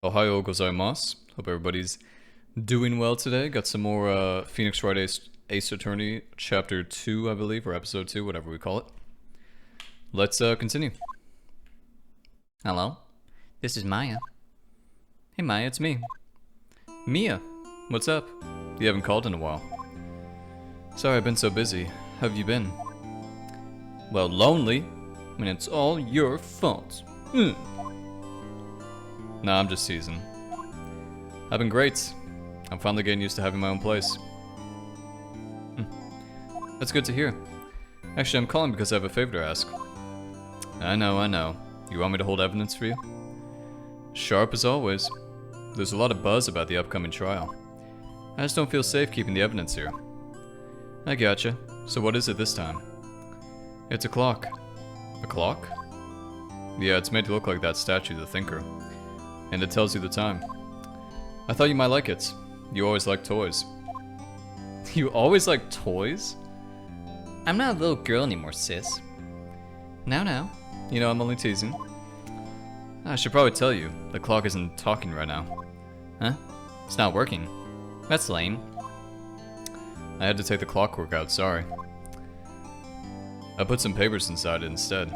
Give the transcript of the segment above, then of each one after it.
Ohio gozaimasu. Hope everybody's doing well today. Got some more Phoenix Wright Ace Attorney Chapter 2, I believe, or Episode 2, whatever we call it. Let's continue. Hello, this is Maya. Hey Maya, it's me. Mia, what's up? You haven't called in a while. Sorry, I've been so busy. How have you been? Well, lonely. And it's all your fault. Nah, I'm just teasing. I've been great. I'm finally getting used to having my own place. That's good to hear. Actually, I'm calling because I have a favor to ask. I know. You want me to hold evidence for you? Sharp as always. There's a lot of buzz about the upcoming trial. I just don't feel safe keeping the evidence here. I gotcha. So what is it this time? It's a clock. A clock? Yeah, it's made to look like that statue, the Thinker. And it tells you the time. I thought you might like it. You always like toys. You always like toys? I'm not a little girl anymore, sis. Now. You know, I'm only teasing. I should probably tell you, the clock isn't talking right now. Huh? It's not working. That's lame. I had to take the clockwork out, sorry. I put some papers inside it instead.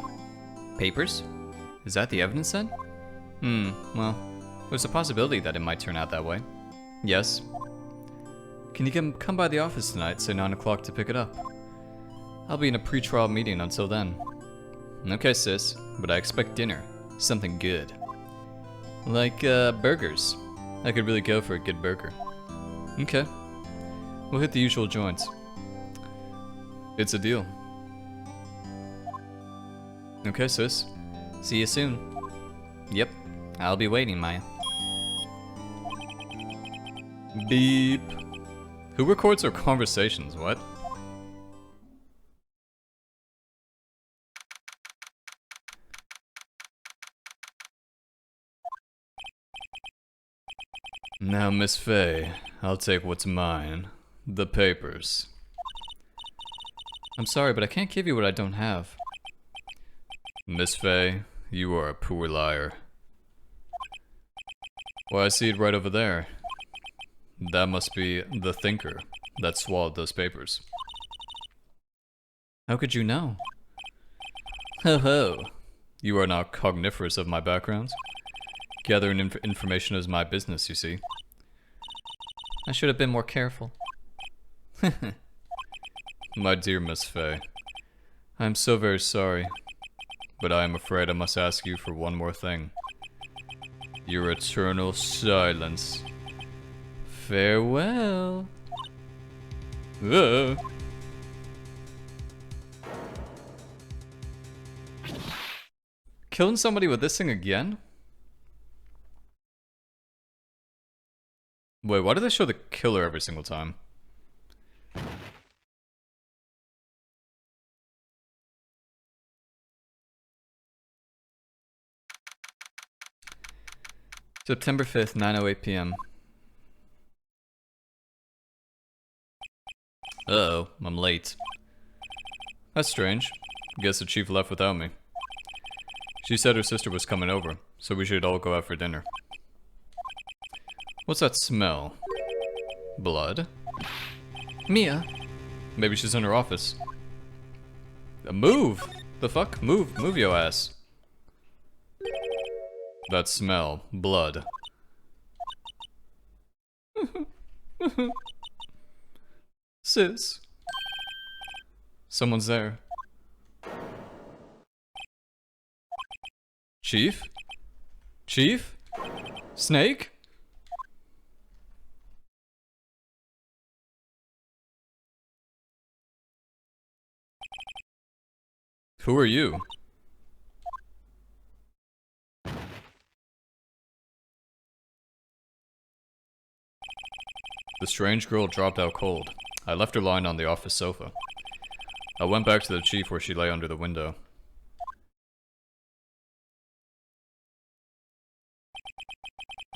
Papers? Is that the evidence then? Well, there's a possibility that it might turn out that way. Yes. Can you come by the office tonight, say 9 o'clock to pick it up? I'll be in a pre-trial meeting until then. Okay, sis, but I expect dinner. Something good. Like, burgers. I could really go for a good burger. Okay. We'll hit the usual joints. It's a deal. Okay, sis. See you soon. Yep. I'll be waiting, Maya. Beep. Who records our conversations? What? Now, Miss Fey, I'll take what's mine. The papers. I'm sorry, but I can't give you what I don't have. Miss Fey, you are a poor liar. Why, I see it right over there. That must be the Thinker that swallowed those papers. How could you know? Ho ho. You are not cogniferous of my background. Gathering information is my business, you see. I should have been more careful. My dear Miss Fey, I am so very sorry, but I am afraid I must ask you for one more thing. Your eternal silence. Farewell. Killing somebody with this thing again? Wait, why do they show the killer every single time? September 5th, 9:08 p.m. Uh-oh, I'm late. That's strange. Guess the chief left without me. She said her sister was coming over, so we should all go out for dinner. What's that smell? Blood? Mia? Maybe she's in her office. Move! The fuck? Move your ass. That smell. Blood. Sis. Someone's there. Chief? Chief? Snake? Who are you? The strange girl dropped out cold. I left her lying on the office sofa. I went back to the chief where she lay under the window.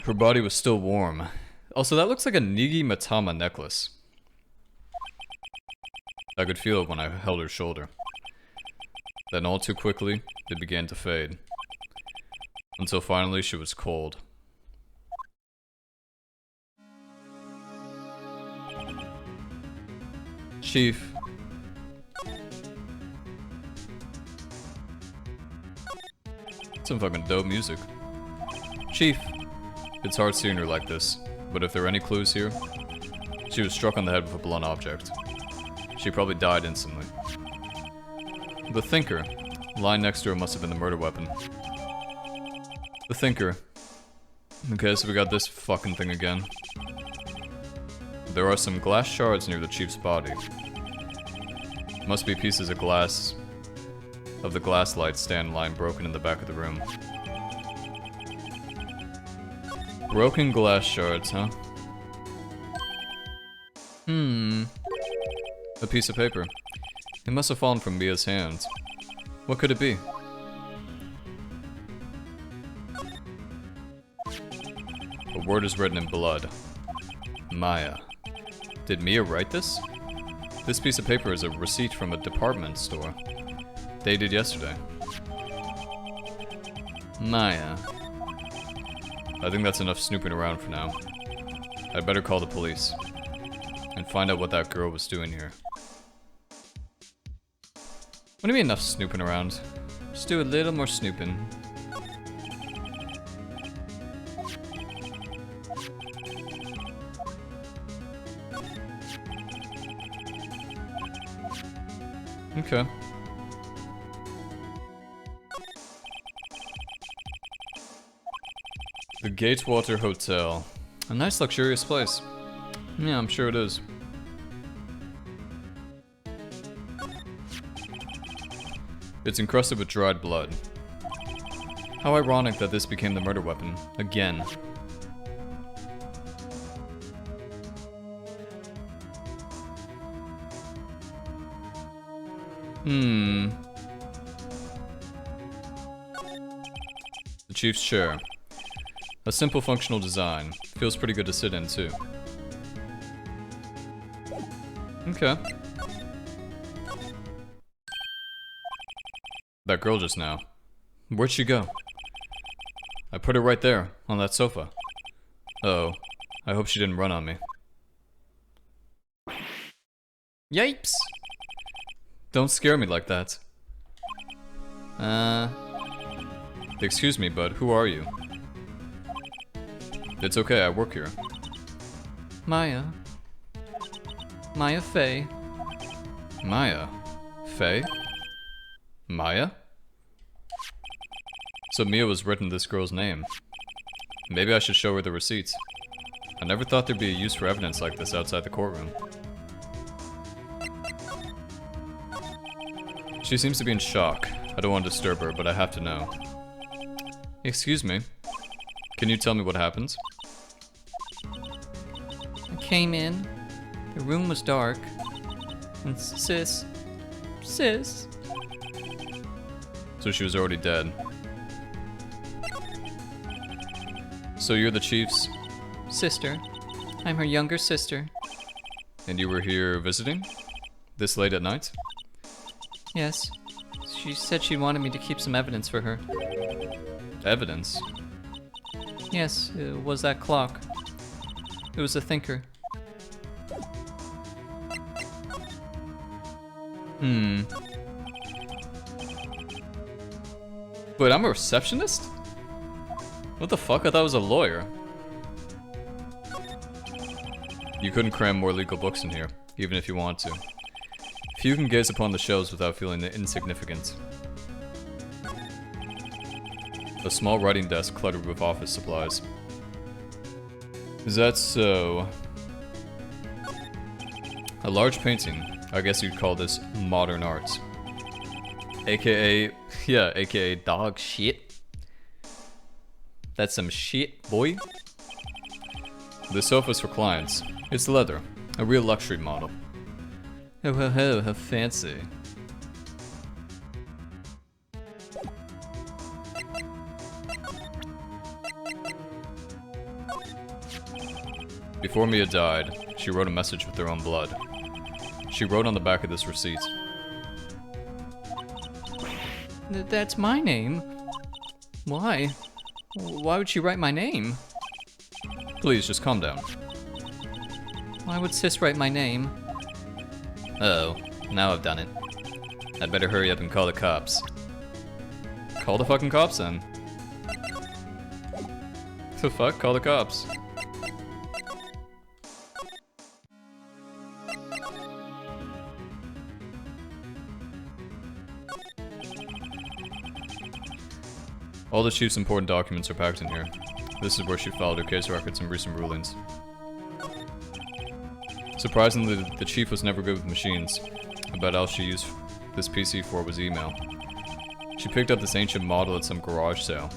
Her body was still warm. Also, that looks like a Nigi Matama necklace. I could feel it when I held her shoulder. Then all too quickly, it began to fade. Until finally she was cold. Chief. Some fucking dope music. Chief. It's hard seeing her like this, but if there are any clues here, she was struck on the head with a blunt object. She probably died instantly. The Thinker. Lying next to her must have been the murder weapon. The Thinker. Okay, so we got this fucking thing again. There are some glass shards near the Chief's body. Must be pieces of glass of the glass light stand lying broken in the back of the room. Broken glass shards, huh? A piece of paper. It must have fallen from Mia's hands. What could it be? A word is written in blood. Maya. Did Mia write this? This piece of paper is a receipt from a department store. Dated yesterday. Maya. I think that's enough snooping around for now. I'd better call the police. And find out what that girl was doing here. What do you mean enough snooping around? Just do a little more snooping. Okay. The Gatewater Hotel. A nice luxurious place. Yeah, I'm sure it is. It's encrusted with dried blood. How ironic that this became the murder weapon. Again. The Chief's chair. A simple functional design. Feels pretty good to sit in, too. Okay. That girl just now. Where'd she go? I put her right there, on that sofa. Uh-oh. I hope she didn't run on me. Yipes! Don't scare me like that. Excuse me, bud. Who are you? It's okay, I work here. Mia Fey. Mia Fey? Maya? So Mia was written this girl's name. Maybe I should show her the receipts. I never thought there'd be a use for evidence like this outside the courtroom. She seems to be in shock. I don't want to disturb her, but I have to know. Excuse me. Can you tell me what happened? I came in. The room was dark. And sis. So she was already dead. So you're the Chief's sister. I'm her younger sister. And you were here visiting? This late at night? Yes. She said she wanted me to keep some evidence for her. Evidence? Yes, it was that clock. It was a thinker. Wait, I'm a receptionist? What the fuck? I thought I was a lawyer. You couldn't cram more legal books in here, even if you want to. Few can gaze upon the shelves without feeling insignificant. A small writing desk cluttered with office supplies. Is that so? A large painting. I guess you'd call this modern art. AKA, yeah, AKA dog shit. That's some shit, boy. The sofa's for clients. It's leather, a real luxury model. Oh ho ho, how fancy. Before Mia died, she wrote a message with her own blood. She wrote on the back of this receipt. That's my name? Why? Why would she write my name? Please, just calm down. Why would sis write my name? Uh-oh, now I've done it. I'd better hurry up and call the cops. Call the fucking cops then. The fuck? Call the cops. All the chief's important documents are packed in here. This is where she filed her case records and recent rulings. Surprisingly, the chief was never good with machines. About all she used this PC for was email. She picked up this ancient model at some garage sale.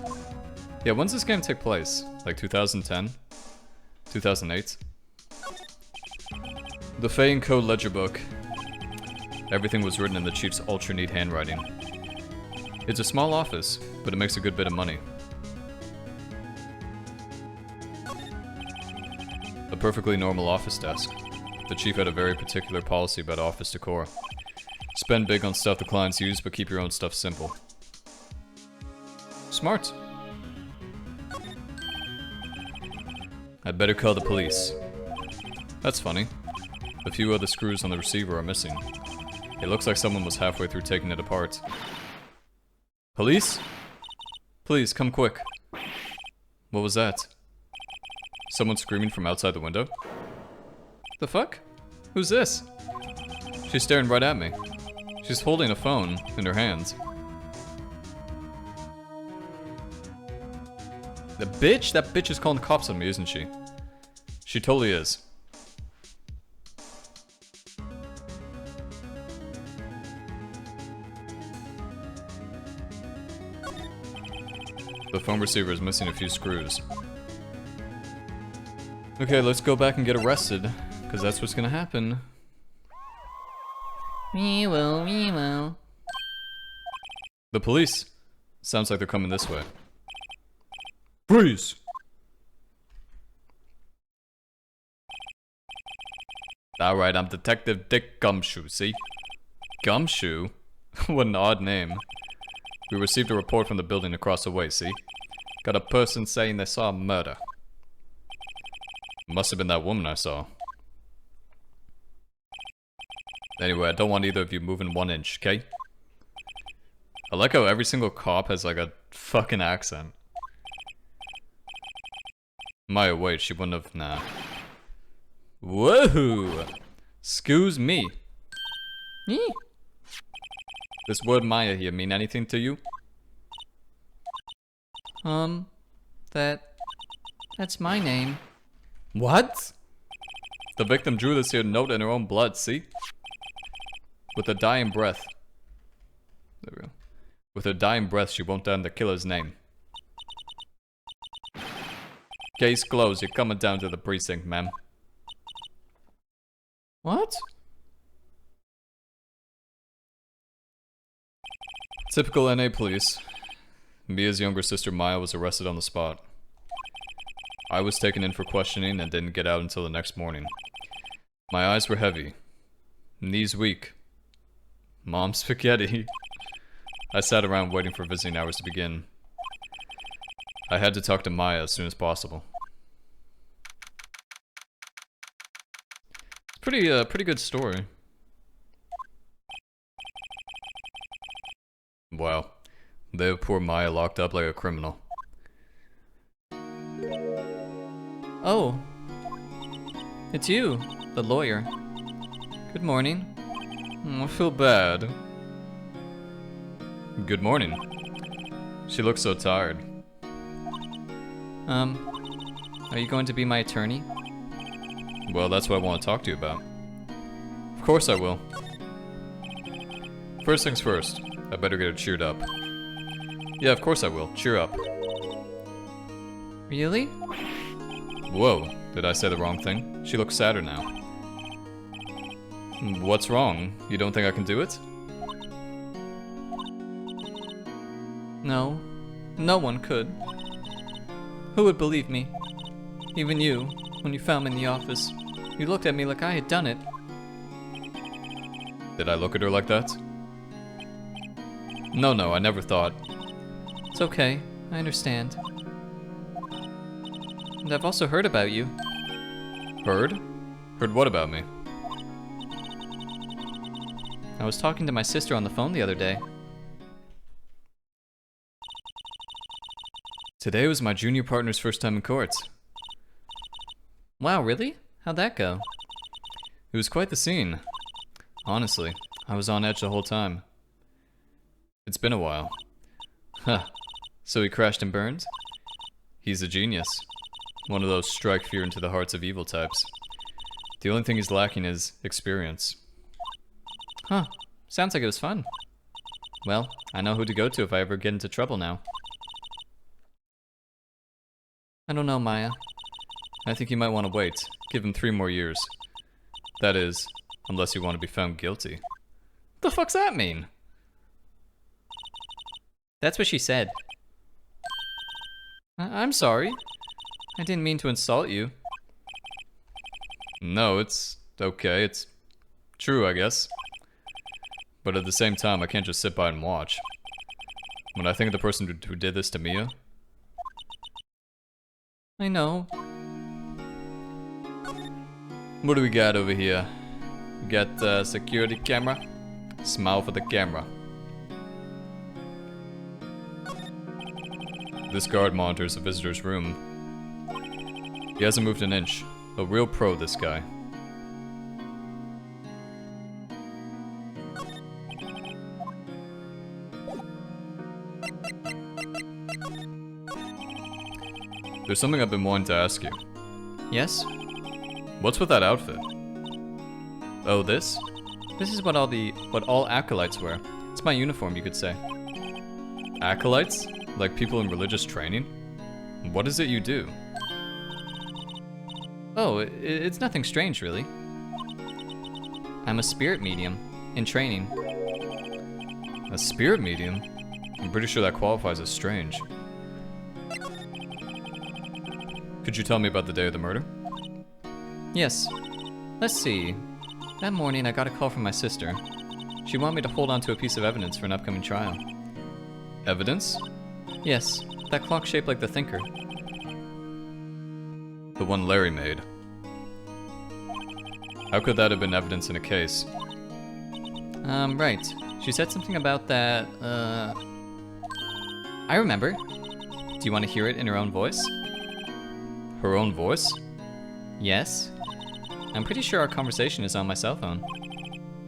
Yeah, when's this game take place? Like 2010? 2008? The Fey and Code ledger book. Everything was written in the chief's ultra neat handwriting. It's a small office, but it makes a good bit of money. A perfectly normal office desk. The chief had a very particular policy about office decor. Spend big on stuff the clients use, but keep your own stuff simple. Smart. I'd better call the police. That's funny. A few other screws on the receiver are missing. It looks like someone was halfway through taking it apart. Police? Please, come quick. What was that? Someone screaming from outside the window? The fuck? Who's this? She's staring right at me. She's holding a phone in her hands. The bitch? That bitch is calling the cops on me, isn't she? She totally is. The phone receiver is missing a few screws. Okay, let's go back and get arrested, because that's what's gonna happen. We will. The police. Sounds like they're coming this way. Freeze! Alright, I'm Detective Dick Gumshoe, see? Gumshoe? What an odd name. We received a report from the building across the way, see? Got a person saying they saw a murder. Must have been that woman I saw. Anyway, I don't want either of you moving 1 inch, okay? I like how every single cop has like a fucking accent. Maya, wait, she wouldn't have... Nah. Whoa! Excuse me. This word Maya here mean anything to you? That's my name. What? The victim drew this here note in her own blood, see? With her dying breath. There we go. With her dying breath, she wrote down the killer's name. Case closed, you're coming down to the precinct, ma'am. What? Typical NA police. Mia's younger sister Maya was arrested on the spot. I was taken in for questioning and didn't get out until the next morning. My eyes were heavy. Knees weak. Mom spaghetti. I sat around waiting for visiting hours to begin. I had to talk to Maya as soon as possible. It's pretty good story. Wow. They have poor Maya locked up like a criminal. Oh. It's you, the lawyer. Good morning. I feel bad. Good morning. She looks so tired. Are you going to be my attorney? Well, that's what I want to talk to you about. Of course I will. First things first, I better get her cheered up. Yeah, of course I will. Cheer up. Really? Whoa, did I say the wrong thing? She looks sadder now. What's wrong? You don't think I can do it? No. No one could. Who would believe me? Even you, when you found me in the office. You looked at me like I had done it. Did I look at her like that? No, I never thought. It's okay. I understand. And I've also heard about you. Heard? Heard what about me? I was talking to my sister on the phone the other day. Today was my junior partner's first time in court. Wow, really? How'd that go? It was quite the scene. Honestly, I was on edge the whole time. It's been a while. Huh. So he crashed and burned? He's a genius. One of those strike fear into the hearts of evil types. The only thing he's lacking is experience. Huh. Sounds like it was fun. Well, I know who to go to if I ever get into trouble now. I don't know, Maya. I think you might want to wait. Give him 3 more years. That is, unless you want to be found guilty. The fuck's that mean? That's what she said. I'm sorry. I didn't mean to insult you. No, it's okay. It's true, I guess. But at the same time, I can't just sit by and watch. When I think of the person who did this to Mia... I know. What do we got over here? We got the security camera. Smile for the camera. This guard monitors the visitor's room. He hasn't moved an inch. A real pro, this guy. There's something I've been wanting to ask you. Yes? What's with that outfit? Oh, this? This is what all acolytes wear. It's my uniform, you could say. Acolytes? Like people in religious training? What is it you do? Oh, it's nothing strange, really. I'm a spirit medium, in training. A spirit medium? I'm pretty sure that qualifies as strange. Could you tell me about the day of the murder? Yes. Let's see. That morning I got a call from my sister. She wanted me to hold on to a piece of evidence for an upcoming trial. Evidence? Yes, that clock shaped like the Thinker. The one Larry made. How could that have been evidence in a case? Right. She said something about that, I remember. Do you want to hear it in her own voice? Her own voice? Yes. I'm pretty sure our conversation is on my cell phone.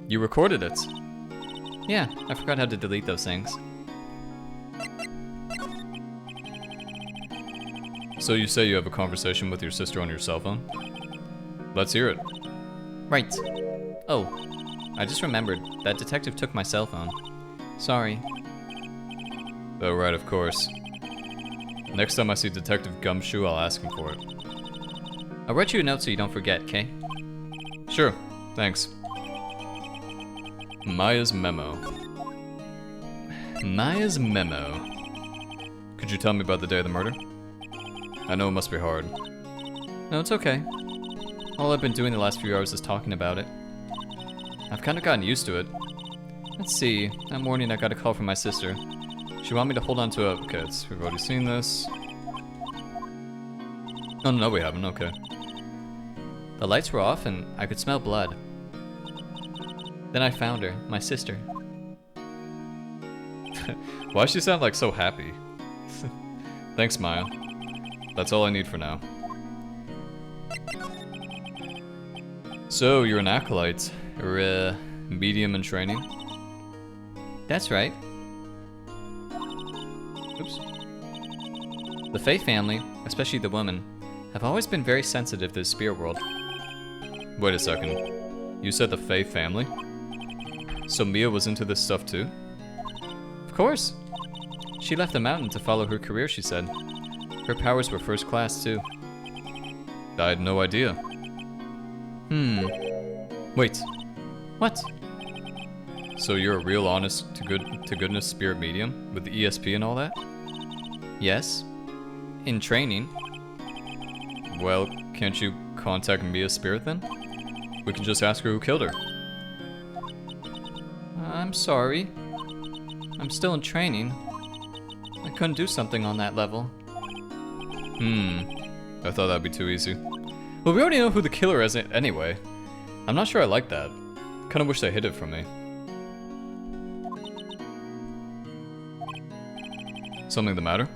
You recorded it? Yeah, I forgot how to delete those things. So you say you have a conversation with your sister on your cell phone? Let's hear it. Right. Oh, I just remembered. That detective took my cell phone. Sorry. Oh, right, of course. Next time I see Detective Gumshoe, I'll ask him for it. I'll write you a note so you don't forget, Kay? Sure, thanks. Maya's memo. Maya's memo. Could you tell me about the day of the murder? I know it must be hard. No, it's okay. All I've been doing the last few hours is talking about it. I've kind of gotten used to it. Let's see, that morning I got a call from my sister. She wanted me to hold on to a... Okay, we've already seen this. Oh, no, we haven't, okay. The lights were off and I could smell blood. Then I found her, my sister. Why does she sound like so happy? Thanks, Maya. That's all I need for now. So, you're an acolyte. You're a medium in training? That's right. Oops. The Fey family, especially the women, have always been very sensitive to the spirit world. Wait a second. You said the Fey family? So Mia was into this stuff too? Of course. She left the mountain to follow her career, she said. Her powers were first class too. I had no idea. Wait. What? So you're a real honest to goodness spirit medium with the ESP and all that? Yes. In training. Well, can't you contact Mia's spirit then? We can just ask her who killed her. I'm sorry. I'm still in training. I couldn't do something on that level. I thought that'd be too easy. Well, we already know who the killer is anyway. I'm not sure I like that. Kinda wish they hid it from me. Something the matter?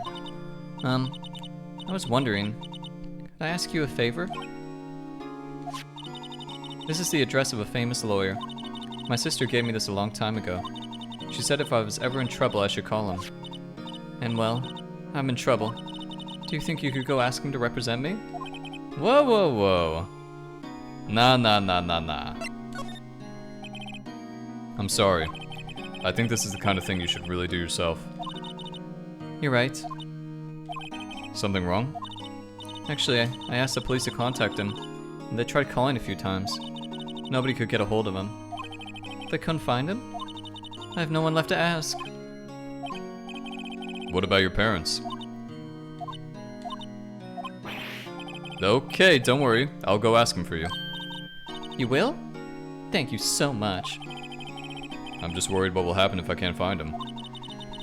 I was wondering, could I ask you a favor? This is the address of a famous lawyer. My sister gave me this a long time ago. She said if I was ever in trouble, I should call him. And well, I'm in trouble. Do you think you could go ask him to represent me? Whoa, whoa, whoa. Nah. I'm sorry. I think this is the kind of thing you should really do yourself. You're right. Something wrong? Actually, I asked the police to contact him, and they tried calling a few times. Nobody could get a hold of him. They couldn't find him? I have no one left to ask. What about your parents? Okay, don't worry. I'll go ask them for you. You will? Thank you so much. I'm just worried what will happen if I can't find him.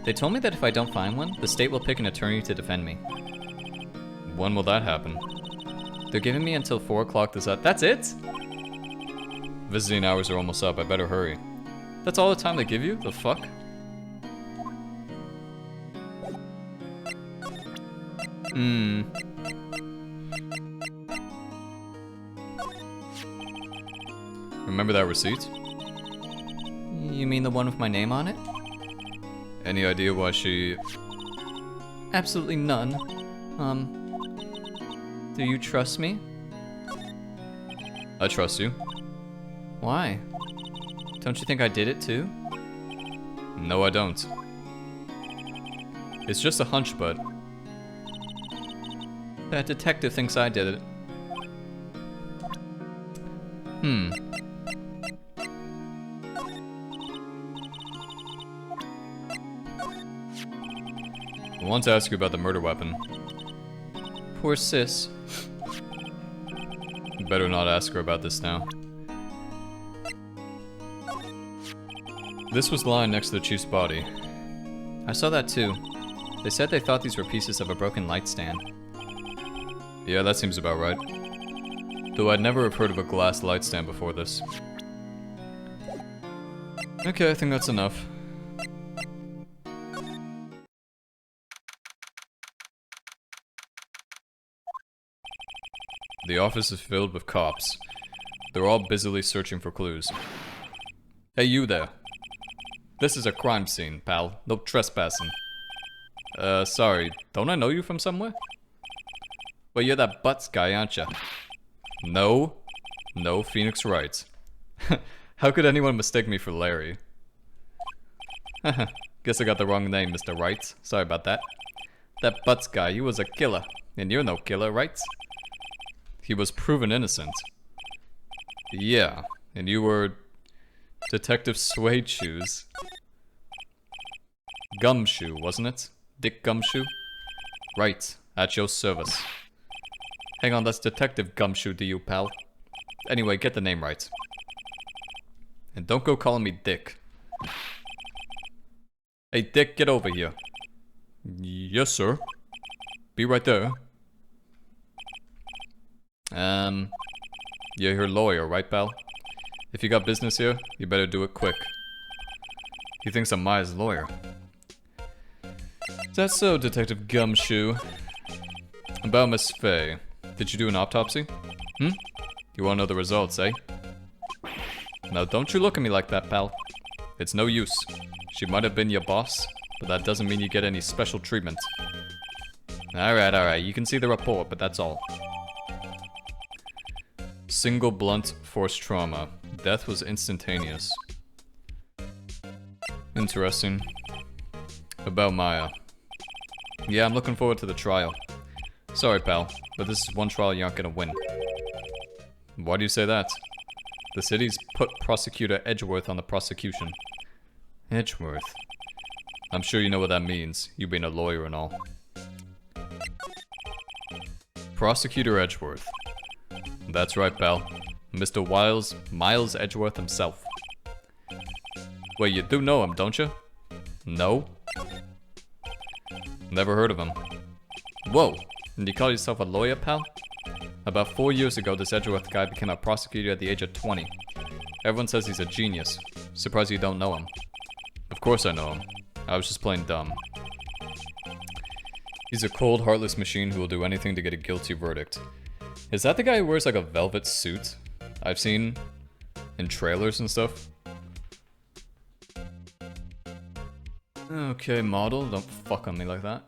They told me that if I don't find one, the state will pick an attorney to defend me. When will that happen? They're giving me until 4 o'clock this up. That's it? Visiting hours are almost up. I better hurry. That's all the time they give you? The fuck? Remember that receipt? You mean the one with my name on it? Any idea why she... Absolutely none. Do you trust me? I trust you. Why? Don't you think I did it too? No, I don't. It's just a hunch, but... That detective thinks I did it. I want to ask you about the murder weapon. Poor sis. Better not ask her about this now. This was lying next to the chief's body. I saw that too. They said they thought these were pieces of a broken light stand. Yeah, that seems about right. Though I'd never have heard of a glass light stand before this. Okay, I think that's enough. The office is filled with cops. They're all busily searching for clues. Hey, you there. This is a crime scene, pal. No trespassing. Sorry. Don't I know you from somewhere? Well, you're that Butts guy, aren't you? No. No, Phoenix Wright. How could anyone mistake me for Larry? Guess I got the wrong name, Mr. Wright. Sorry about that. That Butts guy, he was a killer. And you're no killer, right? He was proven innocent. Yeah, and you were... Detective Suede Shoes. Gumshoe, wasn't it? Dick Gumshoe? Right, at your service. Hang on, that's Detective Gumshoe to you, pal. Anyway, get the name right. And don't go calling me Dick. Hey, Dick, get over here. Yes, sir. Be right there. You're your lawyer, right, pal? If you got business here, you better do it quick. He thinks I'm Maya's lawyer. Is that so, Detective Gumshoe? About Miss Fey. Did you do an autopsy? You wanna know the results, eh? Now don't you look at me like that, pal. It's no use. She might have been your boss, but that doesn't mean you get any special treatment. Alright, you can see the report, but that's all. Single blunt force trauma. Death was instantaneous. Interesting. About Maya. Yeah, I'm looking forward to the trial. Sorry, pal, but this is one trial you aren't gonna win. Why do you say that? The city's put prosecutor Edgeworth on the prosecution. Edgeworth? I'm sure you know what that means, you being a lawyer and all. Prosecutor Edgeworth. That's right, pal. Mr. Miles Edgeworth himself. Wait, you do know him, don't you? No? Never heard of him. Whoa, and you call yourself a lawyer, pal? About 4 years ago, this Edgeworth guy became a prosecutor at the age of 20. Everyone says he's a genius. Surprised you don't know him. Of course I know him. I was just plain dumb. He's a cold, heartless machine who will do anything to get a guilty verdict. Is that the guy who wears like a velvet suit I've seen in trailers and stuff? Okay, model, don't fuck on me like that.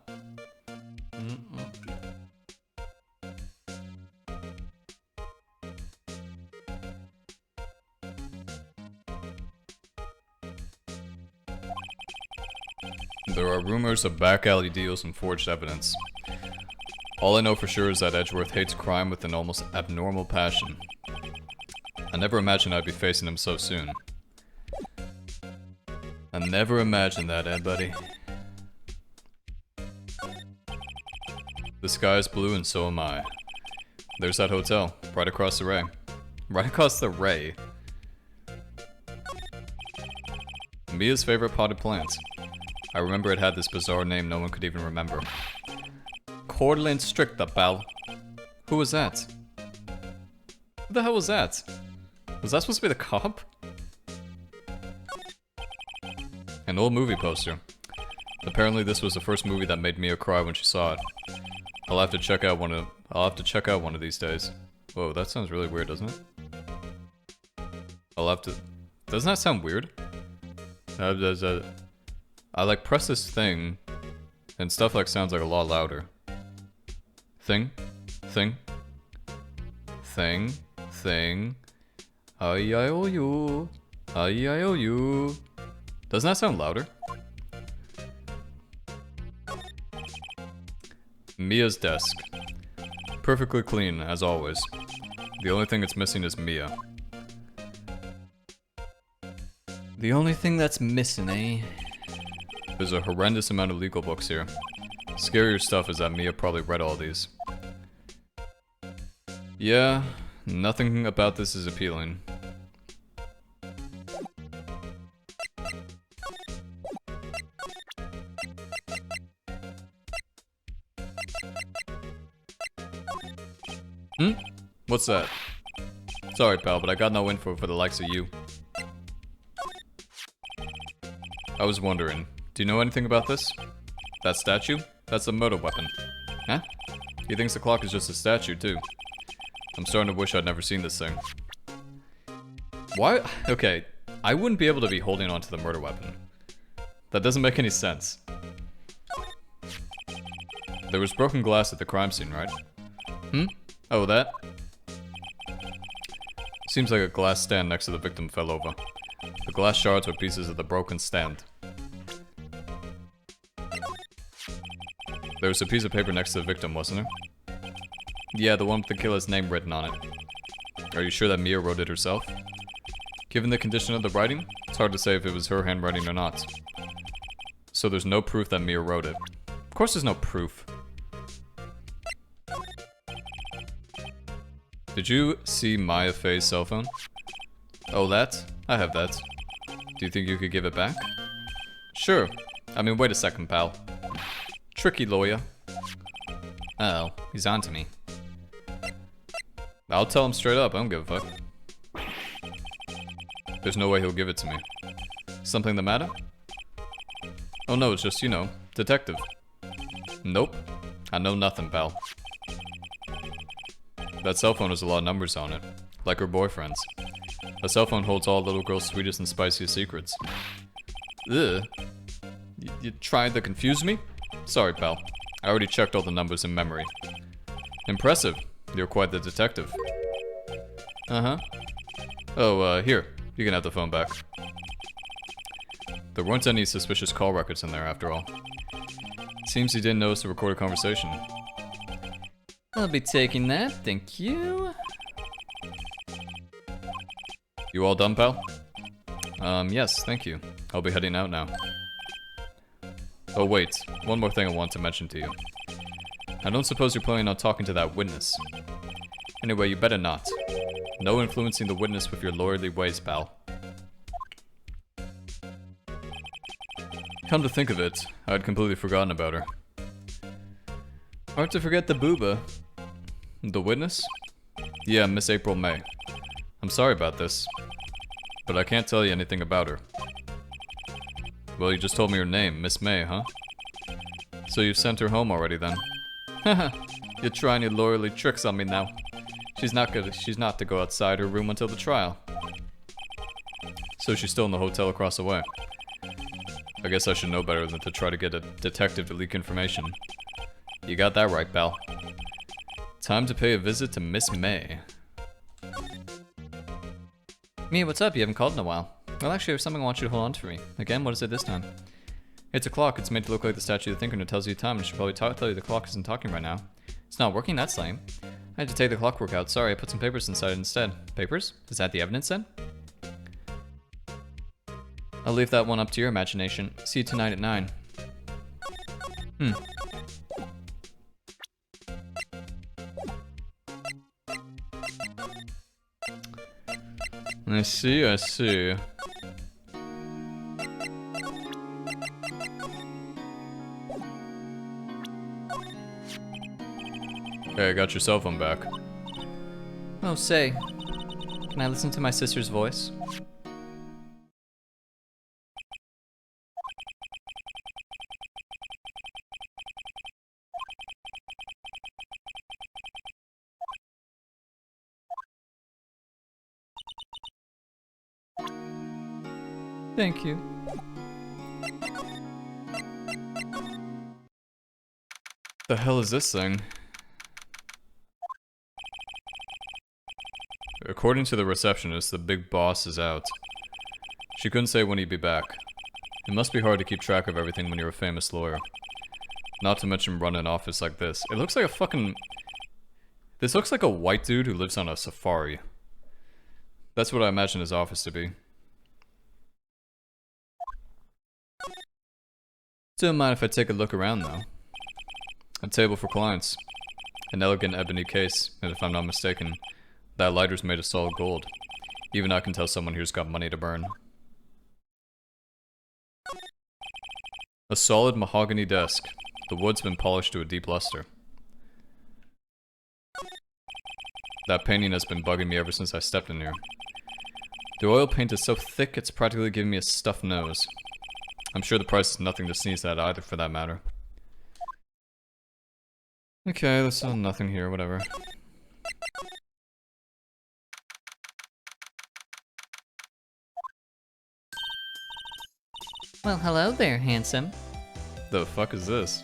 There are rumors of back alley deals and forged evidence. All I know for sure is that Edgeworth hates crime with an almost abnormal passion. I never imagined I'd be facing him so soon. I never imagined that, buddy. The sky is blue and so am I. There's that hotel, right across the ray. Right across the ray. Mia's favorite potted plant. I remember it had this bizarre name no one could even remember. Cortland Stricta, pal. Who was that? Who the hell was that? Was that supposed to be the cop? An old movie poster. Apparently this was the first movie that made Mia cry when she saw it. I'll have to check out one of these days. Whoa, that sounds really weird, doesn't it? Doesn't that sound weird? I like press this thing, and stuff like sounds like a lot louder. Thing. I-I-O-U. I-I-O-U. Doesn't that sound louder? Mia's desk. Perfectly clean, as always. The only thing it's missing is Mia. The only thing that's missing, eh? There's a horrendous amount of legal books here. Scarier stuff is that Mia probably read all these. Yeah, nothing about this is appealing. What's that? Sorry, pal, but I got no info for the likes of you. I was wondering, do you know anything about this? That statue? That's a murder weapon. Huh? He thinks the clock is just a statue, too. I'm starting to wish I'd never seen this thing. Why? Okay, I wouldn't be able to be holding onto the murder weapon. That doesn't make any sense. There was broken glass at the crime scene, right? Oh, that? Seems like a glass stand next to the victim fell over. The glass shards were pieces of the broken stand. There was a piece of paper next to the victim, wasn't there? Yeah, the one with the killer's name written on it. Are you sure that Mia wrote it herself? Given the condition of the writing, it's hard to say if it was her handwriting or not. So there's no proof that Mia wrote it. Of course there's no proof. Did you see Mia Fey's cell phone? Oh, that? I have that. Do you think you could give it back? Sure. I mean, wait a second, pal. Tricky lawyer. Oh, he's on to me. I'll tell him straight up, I don't give a fuck. There's no way he'll give it to me. Something the matter? Oh no, it's just, you know, detective. Nope. I know nothing, pal. That cell phone has a lot of numbers on it, like her boyfriend's. A cell phone holds all a little girl's sweetest and spiciest secrets. Ugh. You tried to confuse me? Sorry, pal. I already checked all the numbers in memory. Impressive. You're quite the detective. Uh-huh. Oh, here. You can have the phone back. There weren't any suspicious call records in there, after all. Seems he didn't notice the recorded conversation. I'll be taking that, thank you. You all done, pal? Yes, thank you. I'll be heading out now. Oh wait, one more thing I want to mention to you. I don't suppose you're planning on talking to that witness. Anyway, you better not. No influencing the witness with your lawyerly ways, pal. Come to think of it, I'd completely forgotten about her. Hard to forget the booba. The witness? Yeah, Miss April May. I'm sorry about this, but I can't tell you anything about her. Well, you just told me her name, Miss May, huh? So you've sent her home already then? Haha, you're trying your lawyerly tricks on me now. She's not to go outside her room until the trial. So she's still in the hotel across the way. I guess I should know better than to try to get a detective to leak information. You got that right, pal. Time to pay a visit to Miss May. Mia, what's up? You haven't called in a while. Well, actually, there's something I want you to hold on to for me. Again, what is it this time? It's a clock. It's made to look like the statue of the thinker and it tells you the time. I should probably tell you the clock isn't talking right now. It's not working? That's lame. I had to take the clockwork out. Sorry, I put some papers inside it instead. Papers? Is that the evidence then? I'll leave that one up to your imagination. See you tonight at 9. I see, I see. Hey, I got your cell phone back. Oh, say. Can I listen to my sister's voice? Thank you. The hell is this thing? According to the receptionist, the big boss is out. She couldn't say when he'd be back. It must be hard to keep track of everything when you're a famous lawyer. Not to mention run an office like this. It looks like a fucking... This looks like a white dude who lives on a safari. That's what I imagine his office to be. Don't mind if I take a look around though. A table for clients. An elegant ebony case, and if I'm not mistaken, that lighter's made of solid gold. Even I can tell someone here's got money to burn. A solid mahogany desk. The wood's been polished to a deep luster. That painting has been bugging me ever since I stepped in here. The oil paint is so thick it's practically giving me a stuffed nose. I'm sure the price is nothing to sneeze at either, for that matter. Okay, there's still nothing here, whatever. Well, hello there, handsome. The fuck is this?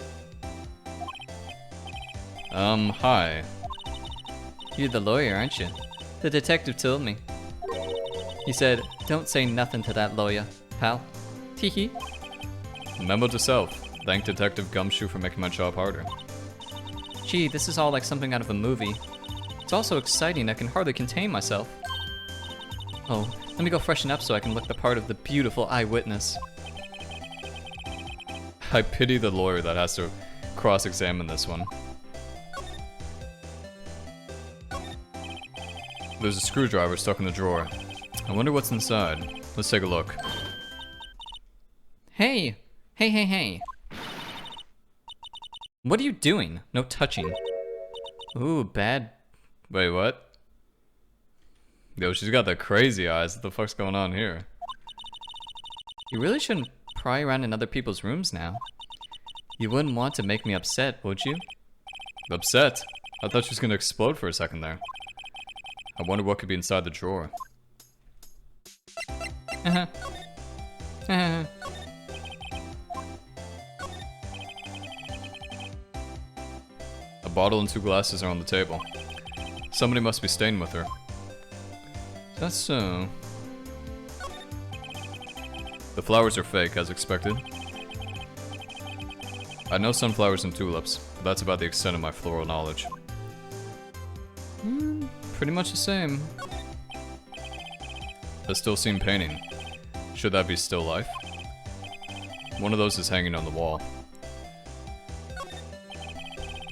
Hi. You're the lawyer, aren't you? The detective told me. He said, don't say nothing to that lawyer, pal. Teehee. Memo to self. Thank Detective Gumshoe for making my job harder. Gee, this is all like something out of a movie. It's also exciting, I can hardly contain myself. Oh, let me go freshen up so I can look the part of the beautiful eyewitness. I pity the lawyer that has to cross-examine this one. There's a screwdriver stuck in the drawer. I wonder what's inside. Let's take a look. Hey! Hey, hey, hey. What are you doing? No touching. Ooh, bad. Wait, what? Yo, she's got the crazy eyes. What the fuck's going on here? You really shouldn't pry around in other people's rooms now. You wouldn't want to make me upset, would you? Upset? I thought she was gonna explode for a second there. I wonder what could be inside the drawer. A bottle and 2 glasses are on the table. Somebody must be staying with her. That's so. The flowers are fake, as expected. I know sunflowers and tulips, but that's about the extent of my floral knowledge. Pretty much the same. A still scene painting. Should that be still life? One of those is hanging on the wall.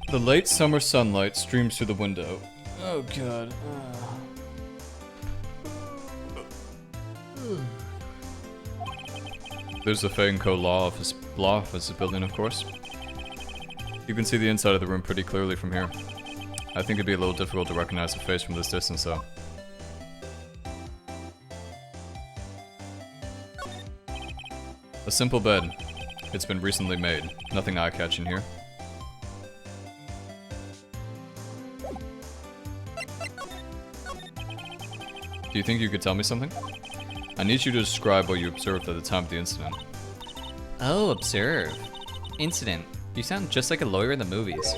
The late summer sunlight streams through the window. Oh god. There's the Fey & Co. law office building, of course. You can see the inside of the room pretty clearly from here. I think it'd be a little difficult to recognize the face from this distance, though. A simple bed. It's been recently made. Nothing eye-catching here. Do you think you could tell me something? I need you to describe what you observed at the time of the incident. Oh, observe. Incident. You sound just like a lawyer in the movies.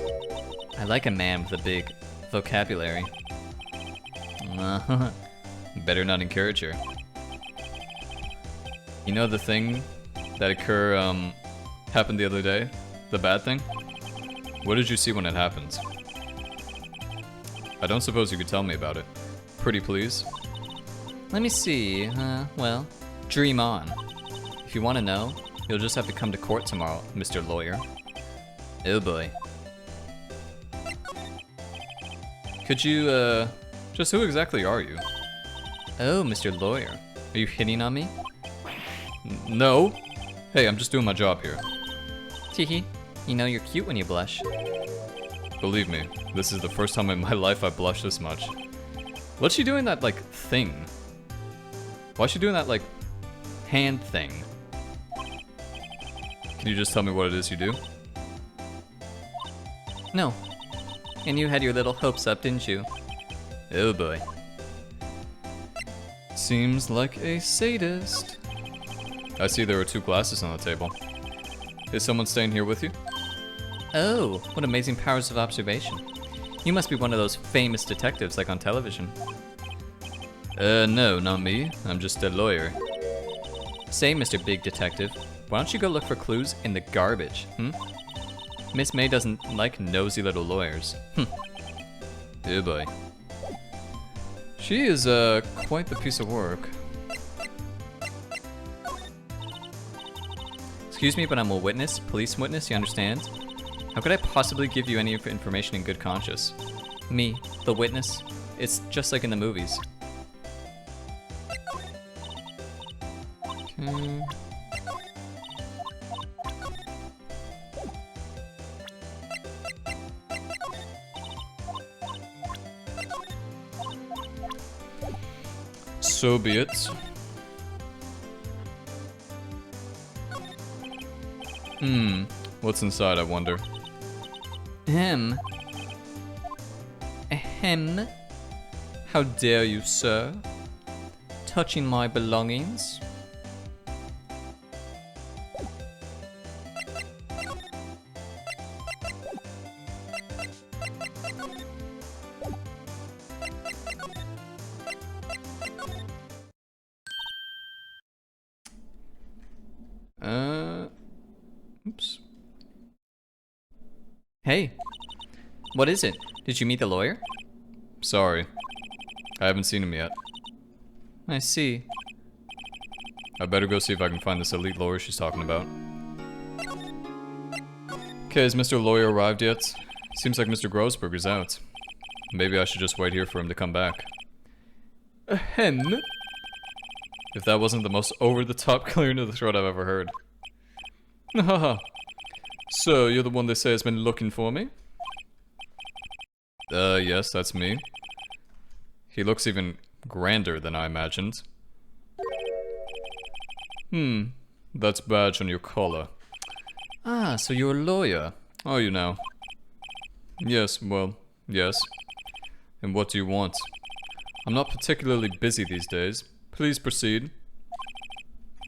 I like a man with a big vocabulary. Better not encourage her. You know the thing that happened the other day? The bad thing? What did you see when it happened? I don't suppose you could tell me about it. Pretty please? Let me see. Well, dream on. If you want to know, you'll just have to come to court tomorrow, Mr. Lawyer. Oh boy. Could you, just who exactly are you? Oh, Mr. Lawyer. Are you hitting on me? No. Hey, I'm just doing my job here. Teehee. You know you're cute when you blush. Believe me, this is the first time in my life I've blushed this much. What's she doing that, like, thing? Why's she doing that, like, hand thing? Can you just tell me what it is you do? No. And you had your little hopes up, didn't you? Oh boy. Seems like a sadist. I see there are 2 glasses on the table. Is someone staying here with you? Oh, what amazing powers of observation. You must be one of those famous detectives like on television. No, not me. I'm just a lawyer. Say, Mr. Big Detective, why don't you go look for clues in the garbage, Miss May doesn't like nosy little lawyers. Oh boy. She is, quite the piece of work. Excuse me, but I'm a witness, police witness, you understand? How could I possibly give you any information in good conscience? Me, the witness, it's just like in the movies. So be it. What's inside, I wonder? Ahem. Ahem. How dare you, sir? Touching my belongings? Oops. Hey, what is it? Did you meet the lawyer? Sorry. I haven't seen him yet. I see. I better go see if I can find this elite lawyer she's talking about. Okay, has Mr. Lawyer arrived yet? Seems like Mr. Grossberger's out. Maybe I should just wait here for him to come back. Ahem. If that wasn't the most over-the-top clearing of the throat I've ever heard. Haha. So, you're the one they say has been looking for me? Yes, that's me. He looks even grander than I imagined. That's badge on your collar. Ah, so you're a lawyer. Are you now? Yes, well, yes. And what do you want? I'm not particularly busy these days. Please proceed.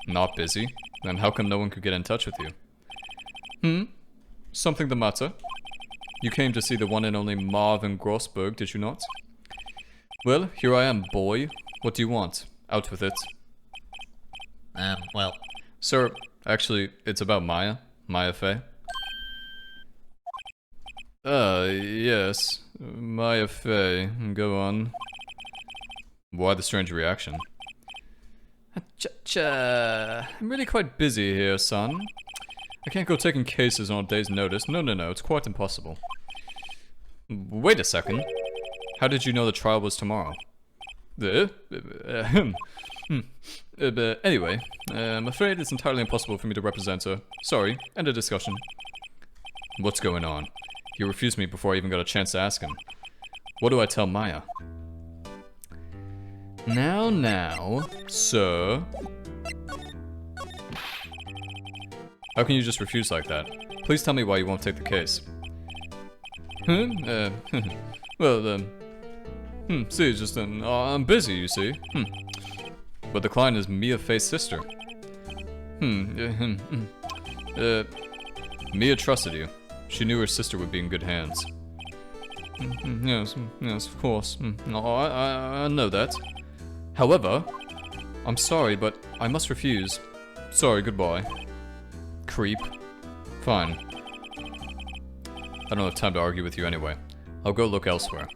Not busy? Then how come no one could get in touch with you? Something the matter? You came to see the one and only Marvin Grossberg, did you not? Well, here I am, boy. What do you want? Out with it. Well. Sir, actually, it's about Mia Fey. Yes. Mia Fey. Go on. Why the strange reaction? I'm really quite busy here, son. I can't go taking cases on a day's notice. No, it's quite impossible. Wait a second. How did you know the trial was tomorrow? Anyway, I'm afraid it's entirely impossible for me to represent her. Sorry, end of discussion. What's going on? He refused me before I even got a chance to ask him. What do I tell Maya? Now, sir. How can you just refuse like that? Please tell me why you won't take the case. Well, see, just, I'm busy, you see. But the client is Mia Fey's sister. Mia trusted you. She knew her sister would be in good hands. Yes, of course. No, I know that. However, I'm sorry, but I must refuse. Sorry, goodbye. Creep. Fine. I don't have time to argue with you anyway. I'll go look elsewhere.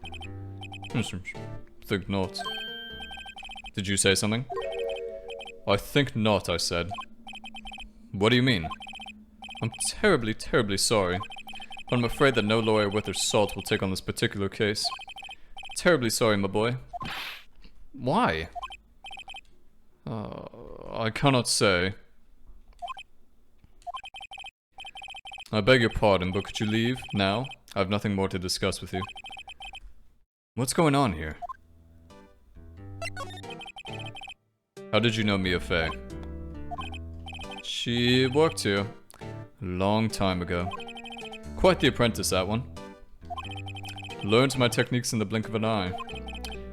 Think not. Did you say something? I think not, I said. What do you mean? I'm terribly, terribly sorry. But I'm afraid that no lawyer worth their salt will take on this particular case. Terribly sorry, my boy. Why? I cannot say. I beg your pardon, but could you leave now? I have nothing more to discuss with you. What's going on here? How did you know Mia Fey? She worked here a long time ago. Quite the apprentice, that one. Learned my techniques in the blink of an eye.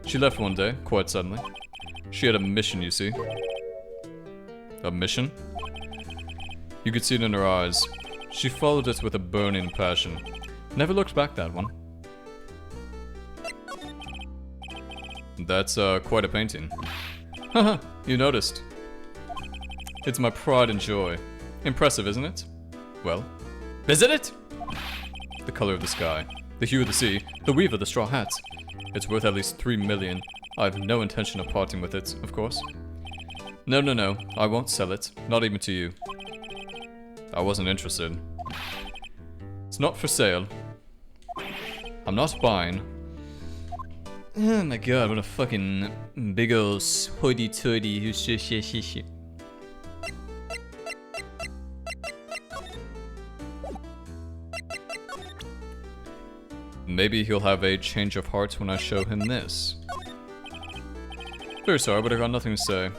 She left one day, quite suddenly. She had a mission, you see. A mission? You could see it in her eyes. She followed it with a burning passion. Never looked back, that one. That's quite a painting. Haha, you noticed. It's my pride and joy. Impressive, isn't it? Well, isn't it? The color of the sky, the hue of the sea, the weave of the straw hats. It's worth at least 3 million. I have no intention of parting with it, of course. No, I won't sell it. Not even to you. I wasn't interested. It's not for sale. I'm not buying. Oh my god, what a fucking big ol' hoity-toity shit. Maybe he'll have a change of heart when I show him this. Very sorry, but I got nothing to say.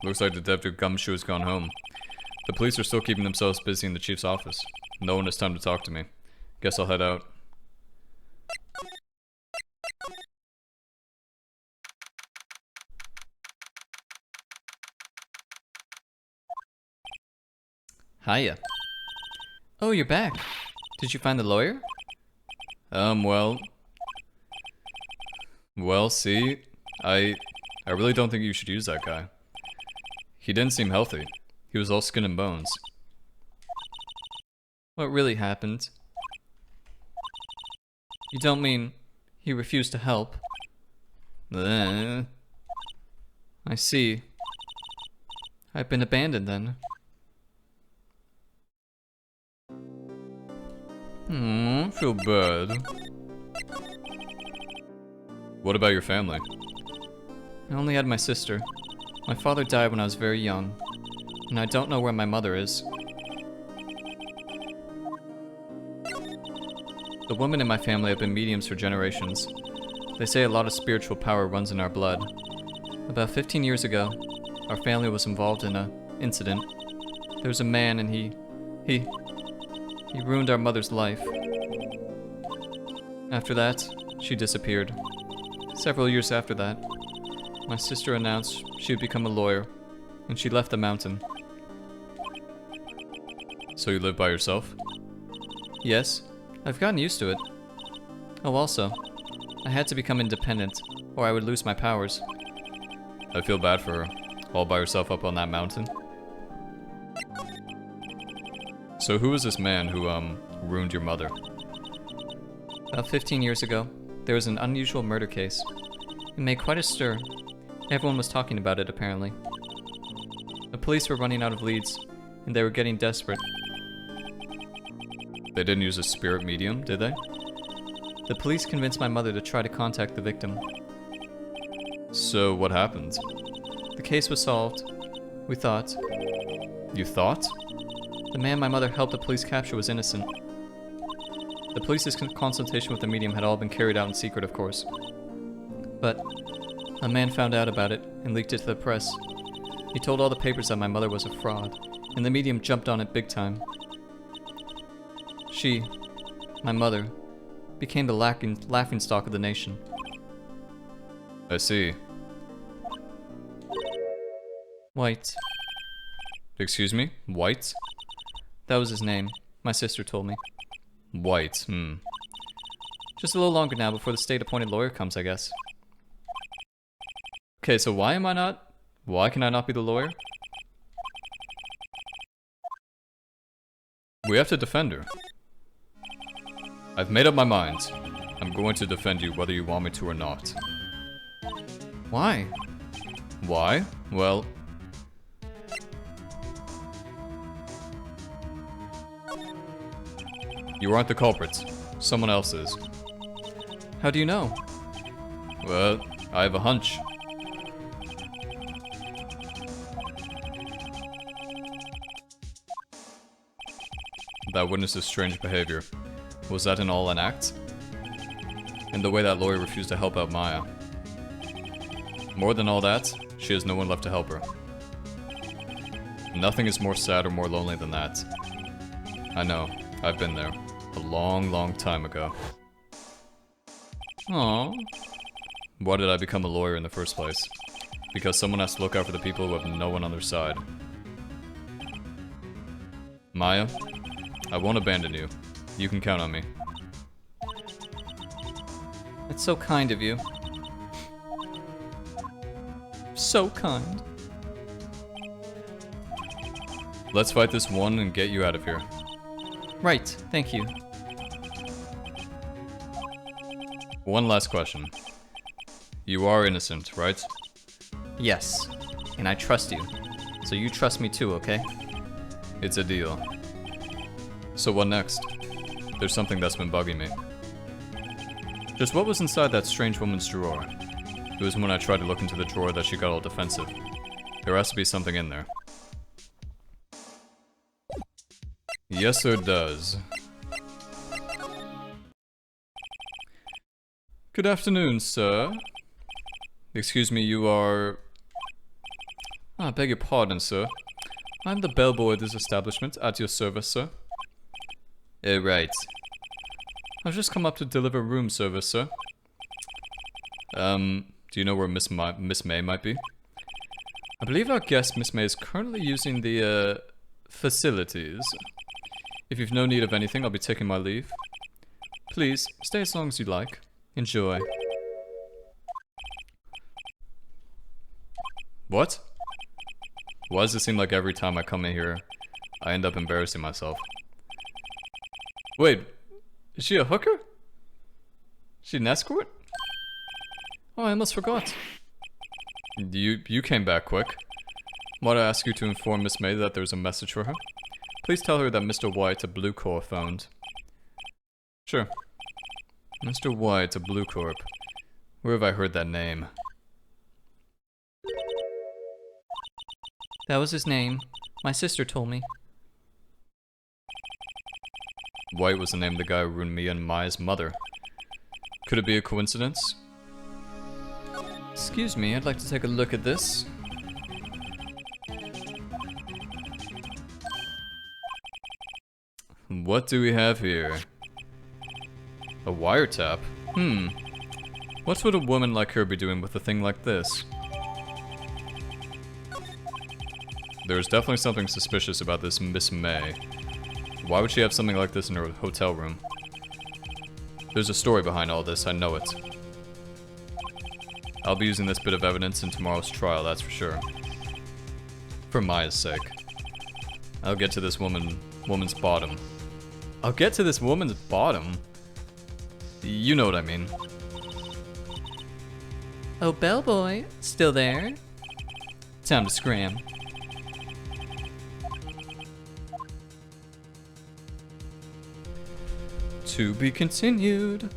Looks like Detective Gumshoe has gone home. The police are still keeping themselves busy in the chief's office. No one has time to talk to me. Guess I'll head out. Hiya. Oh, you're back. Did you find the lawyer? Well, see, I really don't think you should use that guy. He didn't seem healthy. He was all skin and bones. What really happened? You don't mean he refused to help? I see. I've been abandoned then. Feel bad. What about your family? I only had my sister. My father died when I was very young, and I don't know where my mother is. The women in my family have been mediums for generations. They say a lot of spiritual power runs in our blood. About 15 years ago, our family was involved in an incident. There was a man and he ruined our mother's life. After that, she disappeared. Several years after that, my sister announced she would become a lawyer, and she left the mountain. So you live by yourself? Yes, I've gotten used to it. Oh, also, I had to become independent, or I would lose my powers. I feel bad for her, all by herself up on that mountain. So who is this man who, ruined your mother? About 15 years ago, there was an unusual murder case. It made quite a stir. Everyone was talking about it, apparently. The police were running out of leads, and they were getting desperate. They didn't use a spirit medium, did they? The police convinced my mother to try to contact the victim. So what happened? The case was solved, We thought. You thought? The man my mother helped the police capture was innocent. The police's consultation with the medium had all been carried out in secret, of course. But a man found out about it and leaked it to the press. He told all the papers that my mother was a fraud, and the medium jumped on it big time. She, my mother, became the laughingstock of the nation. I see. White. Excuse me? White? That was his name. My sister told me. White, Just a little longer now before the state-appointed lawyer comes, I guess. Okay, so why can I not be the lawyer? We have to defend her. I've made up my mind. I'm going to defend you whether you want me to or not. Why? Why? Well... You aren't the culprits. Someone else is. How do you know? Well, I have a hunch. That witness's strange behavior. Was that in all an act? And the way that lawyer refused to help out Maya. More than all that, she has no one left to help her. Nothing is more sad or more lonely than that. I know, I've been there. A long, long time ago. Aww. Why did I become a lawyer in the first place? Because someone has to look out for the people who have no one on their side. Maya, I won't abandon you. You can count on me. It's so kind of you. So kind. Let's fight this one and get you out of here. Right, thank you. One last question. You are innocent, right? Yes, and I trust you. So you trust me too, okay? It's a deal. So what next? There's something that's been bugging me. Just what was inside that strange woman's drawer? It was when I tried to look into the drawer that she got all defensive. There has to be something in there. Yes, there does. Good afternoon, sir. Excuse me, you are... I beg your pardon, sir. I'm the bellboy of this establishment, at your service, sir. Right. I've just come up to deliver room service, sir. Do you know where Miss May might be? I believe our guest, Miss May, is currently using the, facilities. If you've no need of anything, I'll be taking my leave. Please, stay as long as you like. Enjoy. What? Why does it seem like every time I come in here, I end up embarrassing myself? Wait, is she a hooker? She an escort? Oh, I almost forgot. You came back quick. Might I ask you to inform Miss May that there's a message for her? Please tell her that Mr. White, a Blue Corp, phoned. Sure. Mr. White, a Blue Corp. Where have I heard that name? That was his name. My sister told me. White was the name of the guy who ruined Mia and Maya's mother. Could it be a coincidence? Excuse me, I'd like to take a look at this. What do we have here? A wiretap? What would a woman like her be doing with a thing like this? There's definitely something suspicious about this Miss May. Why would she have something like this in her hotel room? There's a story behind all this, I know it. I'll be using this bit of evidence in tomorrow's trial, that's for sure. For Maya's sake. I'll get to this woman's bottom. I'll get to this woman's bottom? You know what I mean. Oh, bellboy, still there? Time to scram. To be continued.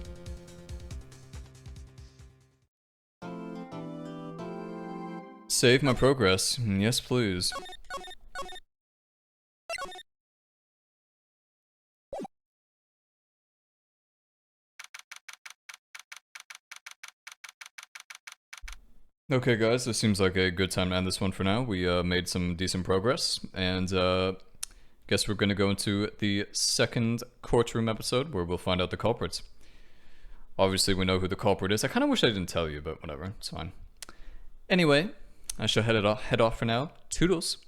Save my progress. Yes, please. Okay guys, this seems like a good time to end this one for now. We made some decent progress, and guess we're gonna go into the second courtroom episode where we'll find out the culprits. Obviously we know who the culprit is. I kinda wish I didn't tell you, but whatever, it's fine. Anyway, I shall head off for now. Toodles.